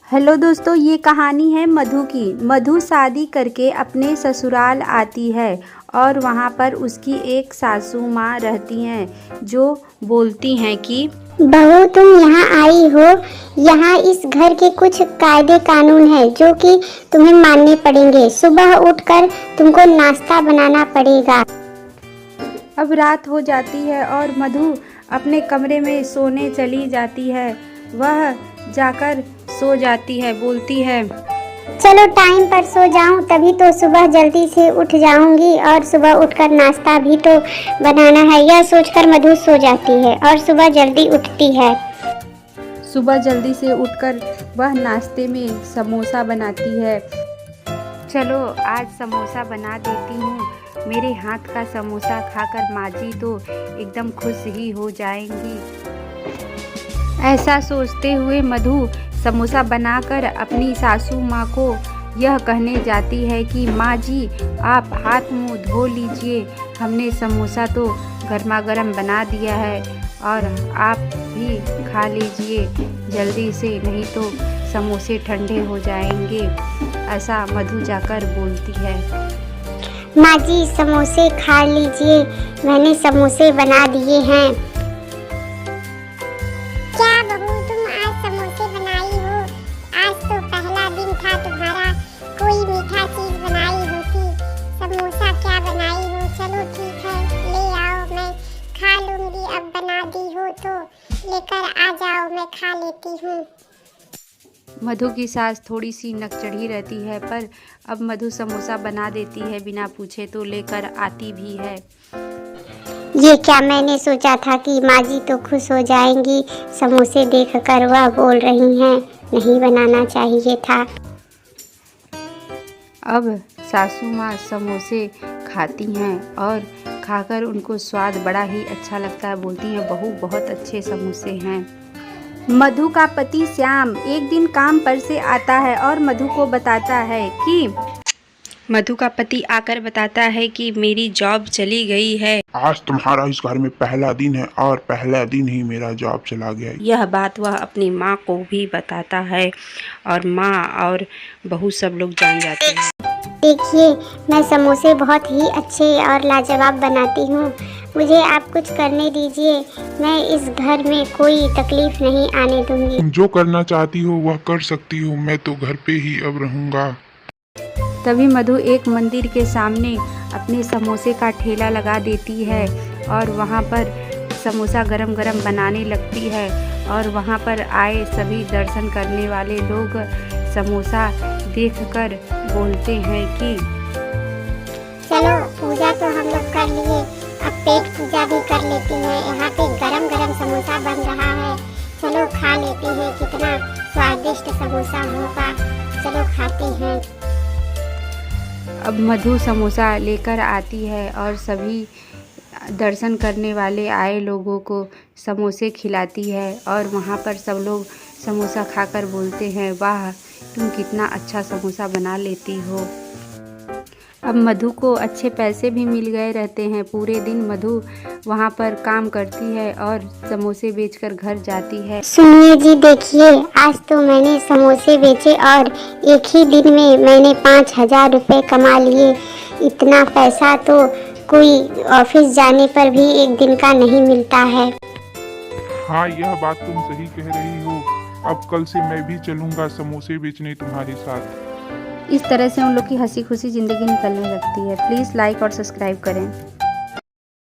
Hello दोस्तों, ये कहानी है मधु की। मधु शादी करके अपने ससुराल आती है और वहाँ पर उसकी एक सासू माँ रहती हैं जो बोलती हैं कि बहू, तुम यहाँ आई हो। यहाँ इस घर के कुछ कायदे कानून हैं जो कि तुम्हें मानने पड़ेंगे। सुबह उठकर तुमको नाश्ता बनाना पड़ेगा। अब रात हो जाती है और मधु अपने कमरे में सोने चली जाती है। वह जाकर सो जाती है, बोलती है, चलो टाइम पर सो जाऊं, तभी तो सुबह जल्दी से उठ जाऊंगी और सुबह उठकर नाश्ता भी तो बनाना है। यह सोचकर मधु सो जाती है और सुबह जल्दी उठती है। सुबह जल्दी से उठकर वह नाश्ते में समोसा बनाती है। चलो आज समोसा बना देती हूँ। मेरे हाथ का समोसा खाकर माँ जी तो एकदम खुश ही हो जाएंगी। ऐसा सोचते हुए मधु समोसा बनाकर अपनी सासू माँ को यह कहने जाती है कि माँ जी, आप हाथ मुंह धो लीजिए। हमने समोसा तो गर्मा गर्म बना दिया है और आप भी खा लीजिए जल्दी से, नहीं तो समोसे ठंडे हो जाएंगे। ऐसा मधु जाकर बोलती है। माँ जी, समोसे खा लीजिए, मैंने समोसे बना दिए हैं। क्या बहू, तुम आज समोसे बनाई हो? आज तो पहला दिन था तुम्हारा, कोई मीठा चीज बनाई होती। समोसा क्या बनाई हो? चलो ठीक है, ले आओ, मैं खा लूंगी। अब बना दी हो तो लेकर आ जाओ, मैं खा लेती हूँ। मधु की सास थोड़ी सी नक चढ़ी रहती है, पर अब मधु समोसा बना देती है, बिना पूछे तो लेकर आती भी है। ये क्या, मैंने सोचा था कि माँ जी तो खुश हो जाएंगी, समोसे देखकर वह बोल रही हैं नहीं बनाना चाहिए था। अब सासू माँ समोसे खाती हैं और खाकर उनको स्वाद बड़ा ही अच्छा लगता है। बोलती हैं, बहू बहुत अच्छे समोसे हैं। मधु का पति श्याम एक दिन काम पर से आता है और मधु को बताता है कि मधु का पति आकर बताता है कि मेरी जॉब चली गई है। आज तुम्हारा इस घर में पहला दिन है और पहला दिन ही मेरा जॉब चला गया। यह बात वह अपनी माँ को भी बताता है और माँ और बहू सब लोग जान जाते हैं। देखिए, मैं समोसे बहुत ही अच्छे और लाजवाब बनाती हूँ। मुझे आप कुछ करने दीजिए, मैं इस घर में कोई तकलीफ नहीं आने दूंगी। तुम जो करना चाहती हो वह कर सकती हो, मैं तो घर पे ही अब रहूँगा। तभी मधु एक मंदिर के सामने अपने समोसे का ठेला लगा देती है और वहाँ पर समोसा गरम गरम बनाने लगती है। और वहाँ पर आए सभी दर्शन करने वाले लोग समोसा देखकर बोलते हैं कि चलो, पूजा तो हम लोग कर लिए, अब पेट पूजा भी कर लेती हैं। यहाँ पे गरम गरम समोसा बन रहा है, चलो खा लेते हैं। कितना स्वादिष्ट समोसा होगा, चलो खाते हैं। अब मधु समोसा लेकर आती है और सभी दर्शन करने वाले आए लोगों को समोसे खिलाती है और वहाँ पर सब लोग समोसा खाकर बोलते हैं, वाह, तुम कितना अच्छा समोसा बना लेती हो। अब मधु को अच्छे पैसे भी मिल गए रहते हैं। पूरे दिन मधु वहाँ पर काम करती है और समोसे बेचकर घर जाती है। सुनिए जी, देखिए, आज तो मैंने समोसे बेचे और एक ही दिन में मैंने 5,000 रुपये कमा लिए। इतना पैसा तो कोई ऑफिस जाने पर भी एक दिन का नहीं मिलता है। हाँ, यह बात तुम सही कह रही हो। अब कल से मैं भी चलूँगा समोसे बेचने तुम्हारे साथ। इस तरह से उन लोग की हंसी खुशी ज़िंदगी निकलने लगती है। प्लीज़ लाइक और सब्सक्राइब करें।